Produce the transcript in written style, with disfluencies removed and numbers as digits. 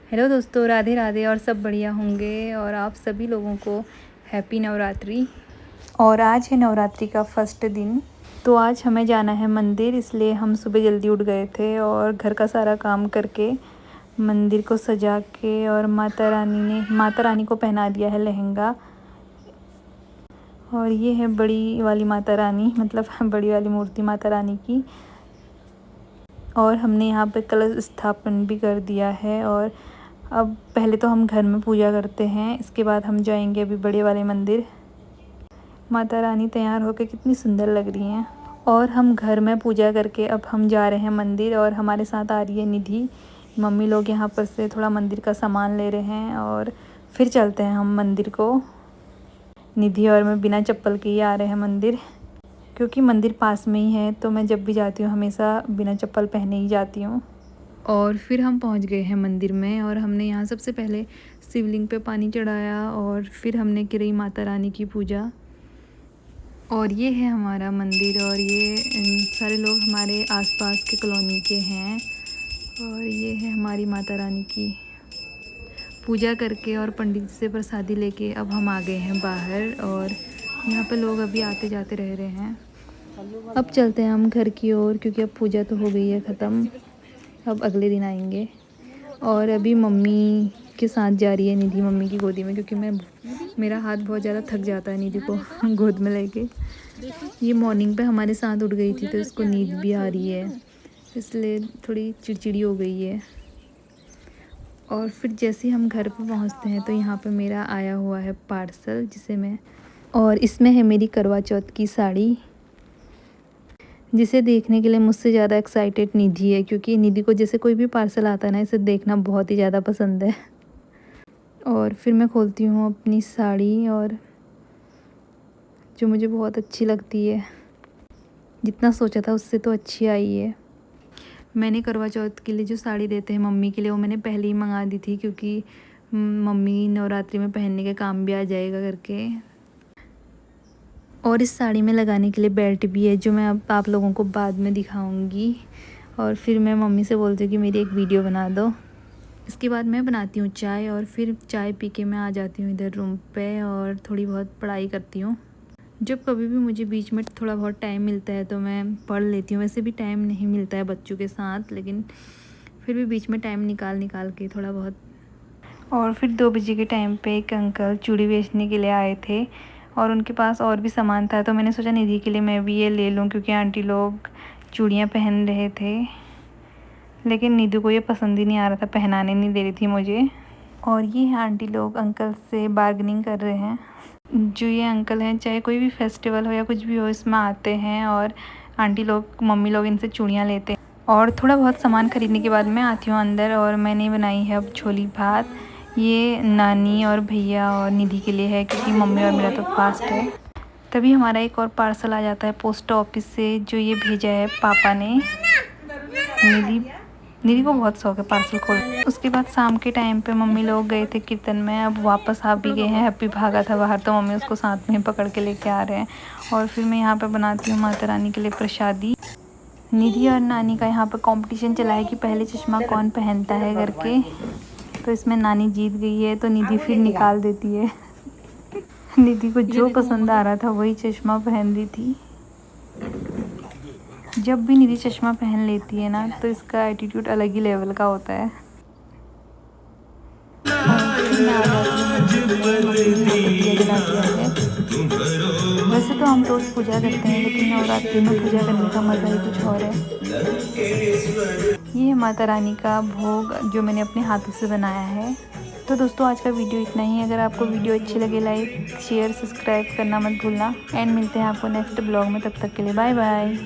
Hello दोस्तों, राधे राधे। और सब बढ़िया होंगे और आप सभी लोगों को हैप्पी नवरात्रि। और आज है नवरात्रि का फर्स्ट दिन, तो आज हमें जाना है मंदिर, इसलिए हम सुबह जल्दी उठ गए थे और घर का सारा काम करके मंदिर को सजा के और माता रानी को पहना दिया है लहंगा। और ये है बड़ी वाली माता रानी, मतलब बड़ी वाली मूर्ति माता रानी की। और हमने यहाँ पे कलश स्थापन भी कर दिया है। और अब पहले तो हम घर में पूजा करते हैं, इसके बाद हम जाएंगे अभी बड़े वाले मंदिर। माता रानी तैयार होकर कितनी सुंदर लग रही हैं। और हम घर में पूजा करके अब हम जा रहे हैं मंदिर, और हमारे साथ आ रही है निधि। मम्मी लोग यहाँ पर से थोड़ा मंदिर का सामान ले रहे हैं और फिर चलते हैं हम मंदिर को। निधि और मैं बिना चप्पल के ही आ रहे हैं मंदिर, क्योंकि मंदिर पास में ही है, तो मैं जब भी जाती हूँ हमेशा बिना चप्पल पहने ही जाती हूँ। और फिर हम पहुंच गए हैं मंदिर में, और हमने यहाँ सबसे पहले शिवलिंग पे पानी चढ़ाया और फिर हमने करी माता रानी की पूजा। और ये है हमारा मंदिर, और ये सारे लोग हमारे आसपास के कॉलोनी के हैं। और ये है हमारी माता रानी की पूजा करके और पंडित से प्रसादी लेके अब हम आ गए हैं बाहर। और यहाँ पे लोग अभी आते जाते रह रहे हैं। अब चलते हैं हम घर की ओर, क्योंकि अब पूजा तो हो गई है ख़त्म, अब अगले दिन आएंगे। और अभी मम्मी के साथ जा रही है निधि मम्मी की गोदी में, क्योंकि मेरा हाथ बहुत ज़्यादा थक जाता है निधि को गोद में लेके। ये मॉर्निंग पे हमारे साथ उठ गई थी, तो इसको नींद भी आ रही है, इसलिए थोड़ी चिड़चिड़ी हो गई है। और फिर जैसे हम घर पे पहुंचते हैं तो यहाँ पे मेरा आया हुआ है पार्सल, और इसमें है मेरी करवा चौथ की साड़ी, जिसे देखने के लिए मुझसे ज़्यादा एक्साइटेड निधि है, क्योंकि निधि को जैसे कोई भी पार्सल आता है ना, इसे देखना बहुत ही ज़्यादा पसंद है। और फिर मैं खोलती हूँ अपनी साड़ी, और जो मुझे बहुत अच्छी लगती है, जितना सोचा था उससे तो अच्छी आई है। मैंने करवा चौथ के लिए जो साड़ी देते हैं मम्मी के लिए, वो मैंने पहले ही मंगा दी थी, क्योंकि मम्मी नवरात्रि में पहनने के काम भी आ जाएगा करके। और इस साड़ी में लगाने के लिए बेल्ट भी है, जो मैं अब आप लोगों को बाद में दिखाऊंगी। और फिर मैं मम्मी से बोलती हूँ कि मेरी एक वीडियो बना दो। इसके बाद मैं बनाती हूँ चाय, और फिर चाय पी के मैं आ जाती हूँ इधर रूम पे और थोड़ी बहुत पढ़ाई करती हूँ। जब कभी भी मुझे बीच में थोड़ा बहुत टाइम मिलता है तो मैं पढ़ लेती हूँ। वैसे भी टाइम नहीं मिलता है बच्चों के साथ, लेकिन फिर भी बीच में टाइम निकाल के थोड़ा बहुत। और फिर 2 बजे के टाइम पे एक अंकल चूड़ी बेचने के लिए आए थे, और उनके पास और भी सामान था, तो मैंने सोचा निधि के लिए मैं भी ये ले लूँ, क्योंकि आंटी लोग चूड़ियाँ पहन रहे थे। लेकिन निधि को ये पसंद ही नहीं आ रहा था, पहनाने नहीं दे रही थी मुझे। और ये आंटी लोग अंकल से बार्गेनिंग कर रहे हैं। जो ये अंकल हैं, चाहे कोई भी फेस्टिवल हो या कुछ भी हो, इसमें आते हैं और आंटी लोग मम्मी लोग इनसे चूड़ियाँ लेते हैं। और थोड़ा बहुत सामान ख़रीदने के बाद मैं आती हूँ अंदर, और मैंने बनाई है अब छोली भात। ये नानी और भैया और निधि के लिए है, क्योंकि मम्मी और मेरा तो फास्ट है। तभी हमारा एक और पार्सल आ जाता है पोस्ट ऑफिस से, जो ये भेजा है पापा ने। निधि को बहुत शौक है पार्सल खोल। उसके बाद शाम के टाइम पे मम्मी लोग गए थे कीर्तन में, अब वापस आ भी गए हैं। हैप्पी भागा था बाहर, तो मम्मी उसको साथ में पकड़ के लेके आ रहे हैं। और फिर मैं यहाँ पे बनाती हूँ माता रानी के लिए प्रसादी। निधि और नानी का यहाँ पे कंपटीशन चला है कि पहले चश्मा कौन पहनता है करके, तो इसमें नानी जीत गई है, तो निधि फिर निकाल देती है। निधि को जो पसंद आ रहा था वही चश्मा पहन रही थी। जब भी निधि चश्मा पहन लेती है ना, तो इसका एटीट्यूड अलग ही लेवल का होता है। वैसे तो हम रोज़ पूजा करते हैं, लेकिन नवरात्रि में पूजा करने का मज़ा ही कुछ और है। ये है माता रानी का भोग, जो मैंने अपने हाथों से बनाया है। तो दोस्तों, आज का वीडियो इतना ही। अगर आपको वीडियो अच्छी लगे, लाइक शेयर सब्सक्राइब करना मत भूलना। एंड मिलते हैं आपको नेक्स्ट ब्लॉग में, तब तक के लिए बाय बाय।